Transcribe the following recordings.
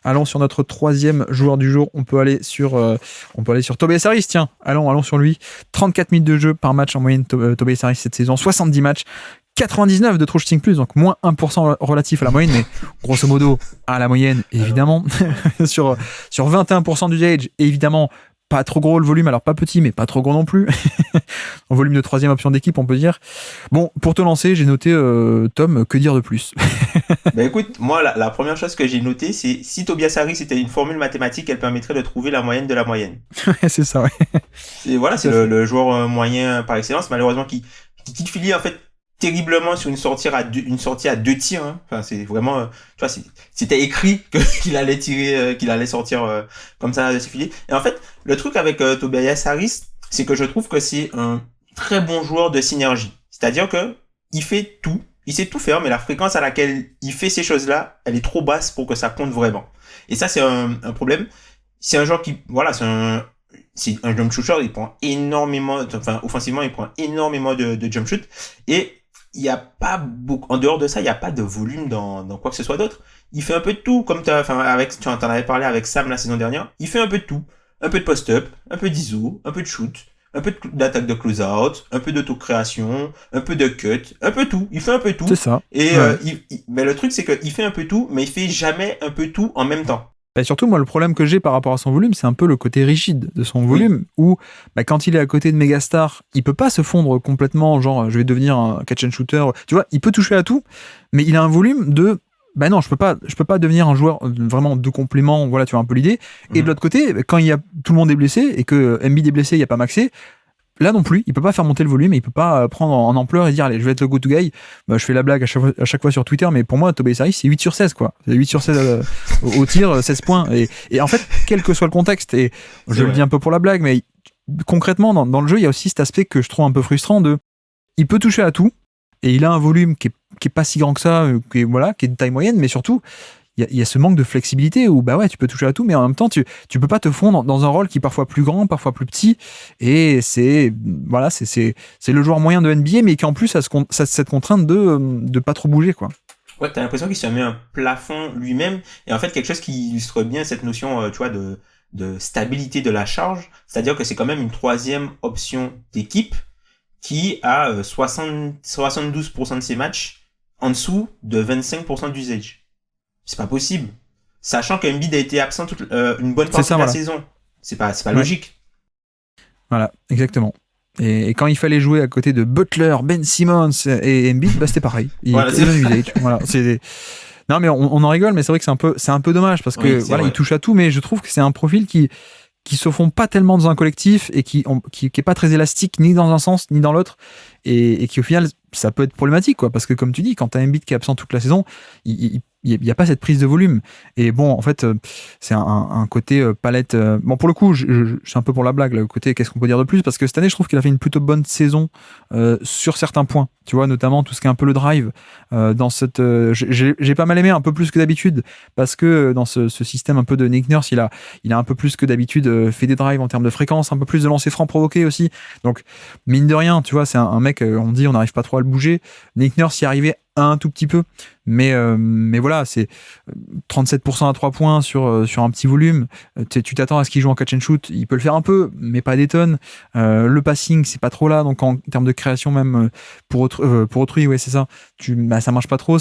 Allons sur notre troisième joueur du jour. On peut aller sur Tobias Harris. Tiens, allons sur lui. 34 minutes de jeu par match en moyenne, Tobias Harris cette saison. 70 matchs. 99 de true shooting plus, donc moins 1% relatif à la moyenne, mais grosso modo à la moyenne, évidemment. sur 21% d'usage, évidemment, pas trop gros le volume, alors pas petit, mais pas trop gros non plus. En volume de troisième option d'équipe, on peut dire. Bon, pour te lancer, j'ai noté, Tom, que dire de plus? Ben écoute, moi, la première chose que j'ai notée, c'est si Tobias Harris était une formule mathématique, elle permettrait de trouver la moyenne de la moyenne. C'est ça, ouais. C'est le joueur moyen par excellence, malheureusement, qui quitte Philly, en fait, terriblement sur une sortie à deux tirs. Hein. Enfin, c'est vraiment, tu vois, c'était écrit qu'il allait tirer, qu'il allait sortir comme ça de ses filets. Et en fait, le truc avec Tobias Harris, c'est que je trouve que c'est un très bon joueur de synergie. C'est-à-dire que il fait tout, il sait tout faire, mais la fréquence à laquelle il fait ces choses-là, elle est trop basse pour que ça compte vraiment. Et ça, c'est un problème. C'est un joueur qui, voilà, c'est un jump shooter, il prend énormément, enfin, offensivement, il prend énormément de jump shoot. Et il y a pas beaucoup, en dehors de ça, il y a pas de volume dans quoi que ce soit d'autre. Il fait un peu de tout, comme tu en avais parlé avec Sam la saison dernière. Il fait un peu de tout. Un peu de post-up, un peu d'ISO, un peu de shoot, un peu d'attaque de close-out, un peu d'auto-création, un peu de cut, un peu tout. Il fait un peu tout. C'est ça. Et, ouais. Mais le truc, c'est qu'il fait un peu tout, mais il fait jamais un peu tout en même temps. Et surtout, moi, le problème que j'ai par rapport à son volume, c'est un peu le côté rigide de son volume, où quand il est à côté de Megastar, il peut pas se fondre complètement, genre, je vais devenir un catch and shooter. Tu vois, il peut toucher à tout, mais il a un volume de... non, je peux pas devenir un joueur vraiment de complément, voilà, tu vois un peu l'idée. Et de l'autre côté, quand tout le monde est blessé, et que Embiid est blessé, il n'y a pas Maxey, là non plus, il peut pas faire monter le volume, il peut pas prendre en ampleur et dire allez, je vais être le go-to guy. Je fais la blague à chaque fois sur Twitter, mais pour moi, Tobias Harris, c'est 8 sur 16, quoi. C'est 8 sur 16 au tir, 16 points. Et en fait, quel que soit le contexte, et je le dis un peu pour la blague, mais concrètement, dans le jeu, il y a aussi cet aspect que je trouve un peu frustrant il peut toucher à tout, et il a un volume qui est pas si grand que ça, qui est de taille moyenne, mais surtout, il y a ce manque de flexibilité où tu peux toucher à tout, mais en même temps tu peux pas te fondre dans un rôle qui est parfois plus grand, parfois plus petit, et c'est le joueur moyen de NBA, mais qui en plus a cette contrainte de pas trop bouger, quoi. Ouais, t'as l'impression qu'il se met un plafond lui-même, et en fait quelque chose qui illustre bien cette notion, tu vois, de stabilité de la charge, c'est-à-dire que c'est quand même une troisième option d'équipe qui a 72% de ses matchs en dessous de 25% d'usage. C'est pas possible. Sachant qu'Embiid a été absent une bonne partie de la saison. C'est pas logique. Voilà, exactement. Et quand il fallait jouer à côté de Butler, Ben Simmons et Embiid, c'était pareil. Voilà, non, mais on en rigole, mais c'est vrai que c'est un peu dommage parce que il touche à tout, mais je trouve que c'est un profil qui se fond pas tellement dans un collectif et qui est pas très élastique ni dans un sens ni dans l'autre, et qui au final ça peut être problématique, quoi, parce que comme tu dis, quand t'as Embiid qui est absent toute la saison, il n'y a pas cette prise de volume. Et bon, en fait, c'est un côté palette. Bon, pour le coup, je suis un peu pour la blague, là, le côté qu'est-ce qu'on peut dire de plus, parce que cette année, je trouve qu'il a fait une plutôt bonne saison sur certains points. Tu vois, notamment tout ce qui est un peu le drive. Dans cette, j'ai pas mal aimé, un peu plus que d'habitude, parce que dans ce système un peu de Nick Nurse, il a un peu plus que d'habitude fait des drives en termes de fréquence, un peu plus de lancers francs provoqués aussi. Donc, mine de rien, tu vois, c'est un mec, on dit, on n'arrive pas trop à le bouger. Nick Nurse y arrivait un tout petit peu, mais voilà, c'est 37% à 3 points sur un petit volume. Tu t'attends à ce qu'il joue en catch and shoot, il peut le faire un peu, mais pas des tonnes. Le passing, c'est pas trop là, donc en termes de création même pour autrui, ouais, c'est ça. Ça marche pas trop.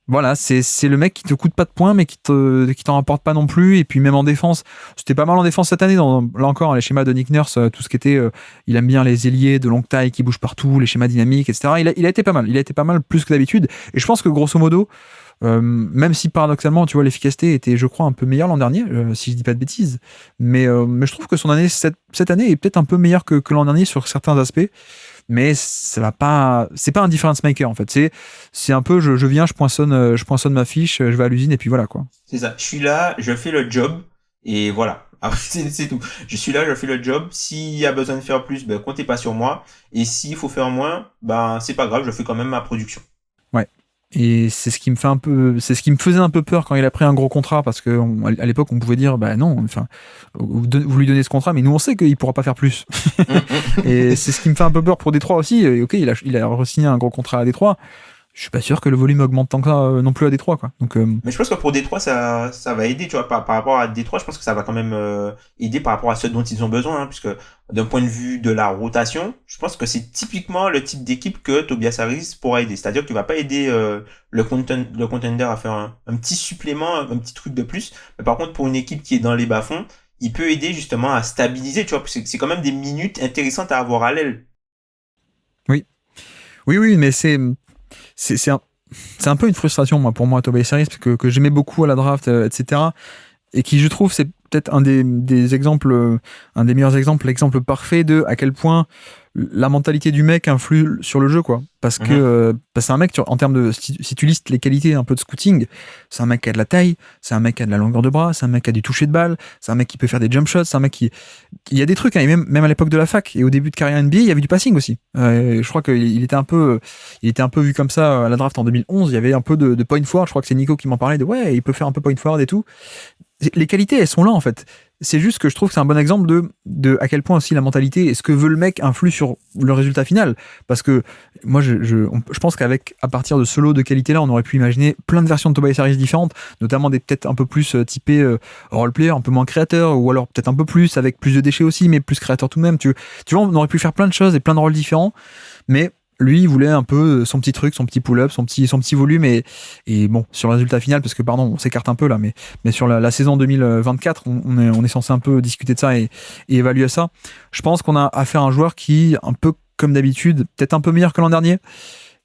Voilà, c'est le mec qui te coûte pas de points, mais qui t'en rapporte pas non plus. Et puis même en défense, c'était pas mal en défense cette année. Là encore, les schémas de Nick Nurse, tout ce qui était, il aime bien les ailiers de longue taille qui bougent partout, les schémas dynamiques, etc. Il a été pas mal. Il a été pas mal plus que d'habitude. Et je pense que grosso modo, même si paradoxalement, tu vois, l'efficacité était, je crois, un peu meilleure l'an dernier, si je dis pas de bêtises. Mais je trouve que son année cette année est peut-être un peu meilleure que l'an dernier sur certains aspects. Mais ça va pas, c'est pas un difference maker en fait. C'est un peu, je viens, je poinçonne ma fiche, je vais à l'usine et puis voilà, quoi. C'est ça. Je suis là, je fais le job et voilà. Après, c'est tout. Je suis là, je fais le job. S'il y a besoin de faire plus, comptez pas sur moi. Et s'il faut faire moins, c'est pas grave, je fais quand même ma production. Ouais. Et c'est ce qui me faisait un peu peur quand il a pris un gros contrat, parce que à l'époque on pouvait dire non, enfin vous lui donnez ce contrat, mais nous on sait qu'il pourra pas faire plus. Et c'est ce qui me fait un peu peur pour Détroit aussi. Et ok, il a re-signé un gros contrat à Détroit. je suis pas sûr que le volume augmente tant que ça non plus à Détroit, quoi. Donc, mais je pense que pour Détroit, ça va aider, tu vois, par rapport à Détroit, je pense que ça va quand même aider par rapport à ce dont ils ont besoin, hein, puisque d'un point de vue de la rotation, je pense que c'est typiquement le type d'équipe que Tobias Harris pourra aider. C'est-à-dire que tu vas pas aider le contender à faire un petit supplément, un petit truc de plus, mais par contre pour une équipe qui est dans les bas-fonds, il peut aider justement à stabiliser, tu vois, parce que c'est quand même des minutes intéressantes à avoir à l'aile. Oui, mais c'est un peu une frustration, moi, pour moi, Tobias Harris, que j'aimais beaucoup à la draft, etc. Et qui, je trouve, c'est peut-être un des exemples, un des meilleurs exemples, l'exemple parfait de à quel point la mentalité du mec influe sur le jeu, quoi. Parce que c'est un mec, en termes de, si tu listes les qualités un peu de scouting, c'est un mec qui a de la taille, c'est un mec qui a de la longueur de bras, c'est un mec qui a du toucher de balle, c'est un mec qui peut faire des jump shots, c'est un mec qui, il y a des trucs, hein, et même à l'époque de la fac et au début de carrière NBA, il y avait du passing aussi. Je crois qu'il était un peu vu comme ça à la draft en 2011. Il y avait un peu de point forward. Je crois que c'est Nico qui m'en parlait de ouais, il peut faire un peu point forward et tout. Les qualités, elles sont là en fait. C'est juste que je trouve que c'est un bon exemple de à quel point aussi la mentalité et ce que veut le mec influe sur le résultat final. Parce que moi, je pense qu'à partir de ce lot de qualités-là, on aurait pu imaginer plein de versions de Tobias Harris différentes, notamment des peut-être un peu plus typés role-player, un peu moins créateur, ou alors peut-être un peu plus, avec plus de déchets aussi, mais plus créateur tout de même. Tu vois, on aurait pu faire plein de choses et plein de rôles différents, mais lui, il voulait un peu son petit truc, son petit pull-up, son petit volume et bon, sur le résultat final, parce que pardon, on s'écarte un peu là, mais sur la saison 2024, on est censé un peu discuter de ça et évaluer ça. Je pense qu'on a affaire à un joueur qui, un peu comme d'habitude, peut-être un peu meilleur que l'an dernier,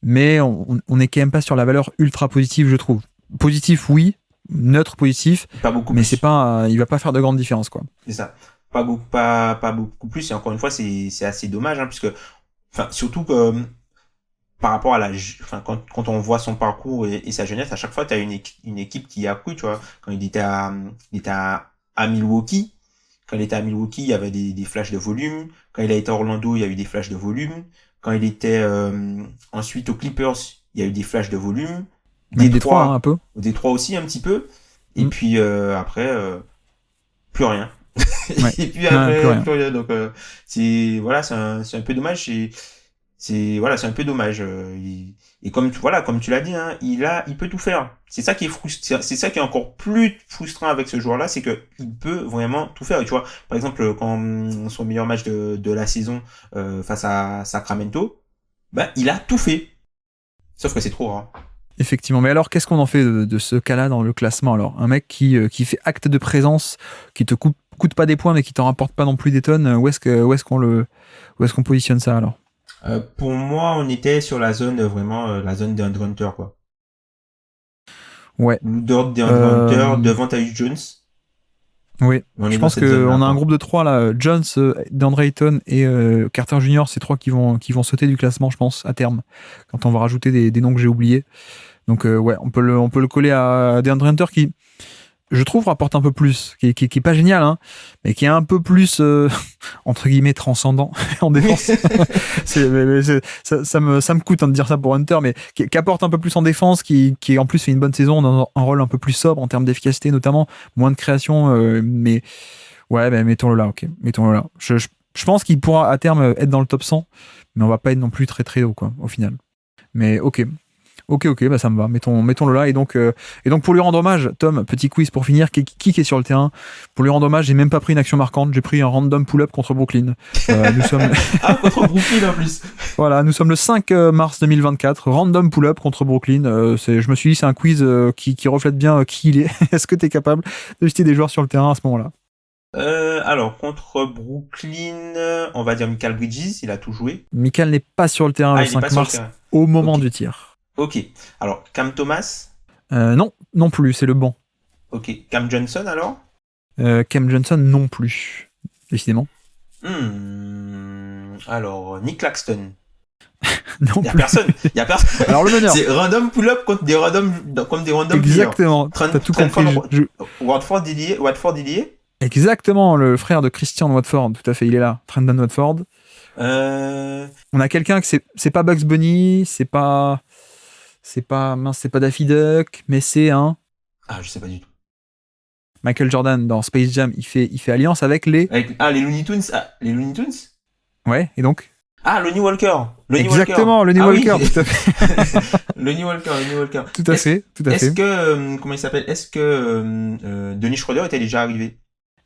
mais on est quand même pas sur la valeur ultra positive, je trouve. Positif, oui, neutre positif, pas beaucoup mais plus. C'est pas, il va pas faire de grande différence, quoi. C'est ça. Pas beaucoup plus. Et encore une fois, c'est assez dommage, hein, puisque, enfin, surtout que par rapport à quand on voit son parcours et sa jeunesse, à chaque fois, tu as une équipe qui a cru, tu vois. Quand il était à Milwaukee, quand il était à Milwaukee, il y avait des flashs de volume. Quand il a été à Orlando, il y a eu des flashs de volume. Quand il était ensuite aux Clippers, il y a eu des flashs de volume. Détroit, hein, un peu. Détroit aussi, un petit peu. Et puis après, plus rien. Ouais. Et puis après, plus rien. Donc, c'est un peu dommage. C'est un peu dommage. Et comme tu l'as dit, hein, il peut tout faire. C'est ça qui est frustrant. C'est ça qui est encore plus frustrant avec ce joueur-là, c'est que il peut vraiment tout faire. Et tu vois, par exemple, quand son meilleur match de la saison face à Sacramento, ben il a tout fait. Sauf que c'est trop rare. Effectivement, mais alors qu'est-ce qu'on en fait de ce cas-là dans le classement alors? Un mec qui fait acte de présence, qui te coûte pas des points mais qui t'en rapporte pas non plus des tonnes, où est-ce qu'on positionne ça alors? Pour moi, on était sur la zone la zone d'Andre Hunter, quoi. Ouais. D'Andre Hunter devant Tyus Jones. Oui, je pense qu'on a un groupe de 3 là, Jones, DeAndre Ayton et Carter Jr. C'est 3 qui vont sauter du classement, je pense, à terme, quand on va rajouter des noms que j'ai oubliés. Donc ouais, on peut le coller à DeAndre Hunter qui, je trouve, rapporte un peu plus, qui est pas génial, hein, mais qui est un peu plus entre guillemets transcendant en défense. Ça me coûte, hein, de dire ça pour Hunter, mais qui apporte un peu plus en défense, qui en plus fait une bonne saison dans un rôle un peu plus sobre en termes d'efficacité, notamment moins de création, mais ouais, mettons-le là, ok, mettons-le là. Je pense qu'il pourra à terme être dans le top 100, mais on va pas être non plus très très haut, quoi, au final. Mais ok, bah ça me va. Mettons-le là. Et donc pour lui rendre hommage, Tom, petit quiz pour finir. Qui est sur le terrain? Pour lui rendre hommage, j'ai même pas pris une action marquante. J'ai pris un random pull-up contre Brooklyn. Nous sommes contre Brooklyn en plus. Voilà, nous sommes le 5 mars 2024. Random pull-up contre Brooklyn. Je me suis dit, c'est un quiz qui reflète bien qui il est. Est-ce que tu es capable de citer des joueurs sur le terrain à ce moment-là? Alors, contre Brooklyn, on va dire Mikal Bridges, il a tout joué. Mikal n'est pas sur le terrain le 5 mars au moment du tir. Ok. Alors, Cam Thomas? Non plus, c'est le banc. Ok. Cam Johnson alors? Cam Johnson non plus, décidément. Alors, Nick Claxton? Non il y a personne. Alors le meneur. C'est random pull-up contre des random Exactement. T'as tout compris. Watford Illier? Exactement, le frère de Christian Watford, tout à fait, il est là. Trendon Watford. On a quelqu'un que c'est pas Bugs Bunny, c'est pas Daffy Duck, mais c'est un. Ah, je sais pas du tout. Michael Jordan dans Space Jam, il fait alliance avec les. Les Looney Tunes. Les Looney Tunes. Ouais, et donc. Ah, Lonnie Walker. Exactement, Lonnie Walker, tout à fait. Lonnie Walker. Tout à fait. Est-ce que, comment il s'appelle? Est-ce que Dennis Schroeder était déjà arrivé?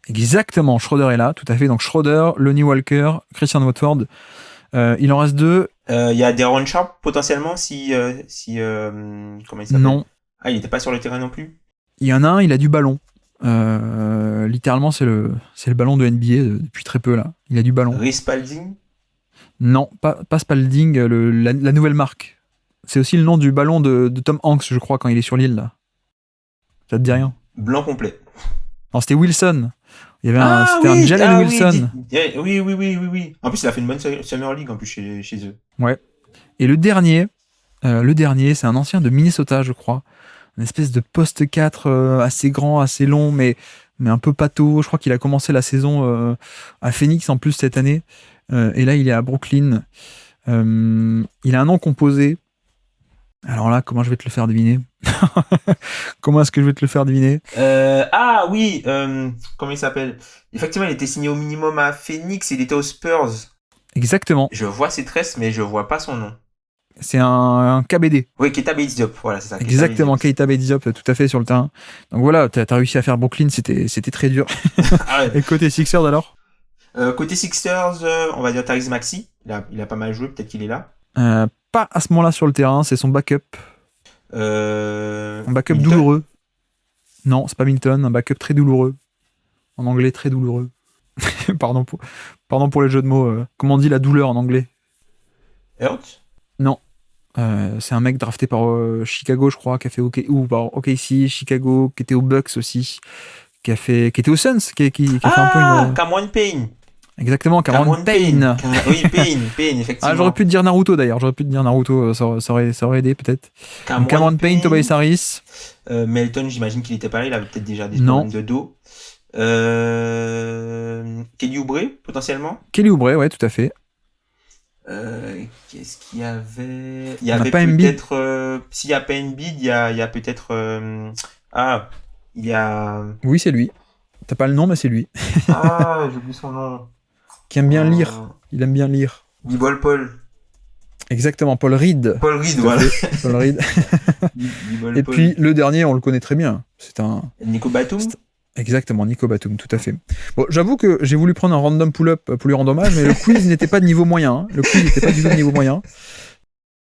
Exactement, Schroeder est là, tout à fait. Donc Schroeder, Lonnie Walker, Christian Watford. Il en reste 2. Il y a Deron Sharp potentiellement si comment il s'appelle? Non. Ah, il n'était pas sur le terrain non plus. Il y en a un, il a du ballon. Littéralement, c'est le ballon de NBA depuis très peu là. Il a du ballon. Rhys Spalding? Non, pas Spalding, la nouvelle marque. C'est aussi le nom du ballon de Tom Hanks, je crois, quand il est sur l'île là. Ça te dit rien? Blanc complet. Non, c'était Wilson. Il y avait un Jalen Wilson. Oui. En plus, il a fait une bonne Summer League en plus chez eux. Ouais. Et le dernier, c'est un ancien de Minnesota, je crois. Une espèce de poste 4 assez grand, assez long, mais un peu pâteau. Je crois qu'il a commencé la saison à Phoenix en plus cette année. Et là, il est à Brooklyn. Il a un nom composé. Alors là, comment je vais te le faire deviner? Comment est-ce que je vais te le faire deviner? Comment il s'appelle? Effectivement, il était signé au minimum à Phoenix, il était aux Spurs. Exactement. Je vois ses tresses, mais je vois pas son nom. C'est un KBD. Oui, Keita Bates-Diop, voilà, c'est ça. Exactement, Keita Bates-Diop, tout à fait sur le terrain. Donc voilà, t'as réussi à faire Brooklyn, c'était très dur. Ah ouais. Et côté Sixers alors? Côté Sixers, on va dire Tyrese Maxey. Il a pas mal joué, peut-être qu'il est là. Pas à ce moment-là sur le terrain, c'est son backup. Un backup Milton? douloureux. Non, c'est pas Milton, un backup très douloureux. En anglais, très douloureux. Pardon pour les jeux de mots. Comment on dit la douleur en anglais? Hurt? Non. C'est un mec drafté par Chicago, je crois, qui a fait par OKC, Chicago, qui était aux Bucks aussi, qui était aux Suns, qui a fait un peu une... Cameron Payne. Exactement, Cameron Payne. Oui, Payne, effectivement. J'aurais pu te dire Naruto d'ailleurs, ça aurait aidé peut-être. Cameron Payne, Tobias Harris. Melton, j'imagine qu'il était pas là, il avait peut-être déjà des problèmes de dos. Kelly Oubre, potentiellement. Kelly Oubre, ouais, tout à fait. Qu'est-ce qu'il y avait? Il y avait peut-être... s'il n'y a pas Embiid, il y a peut-être... il y a... Oui, c'est lui. T'as pas le nom, mais c'est lui. J'ai oublié son nom. Qui aime bien lire. Il aime bien lire. B-Ball Paul. Exactement, Paul Reed. Paul Reed, voilà. Paul Reed. Et puis le dernier, on le connaît très bien. C'est un... Nico Batum. Exactement, Nico Batum, tout à fait. Bon, j'avoue que j'ai voulu prendre un random pull-up pour lui rendre hommage, mais le quiz n'était pas de niveau moyen. Le quiz n'était pas du tout de niveau moyen.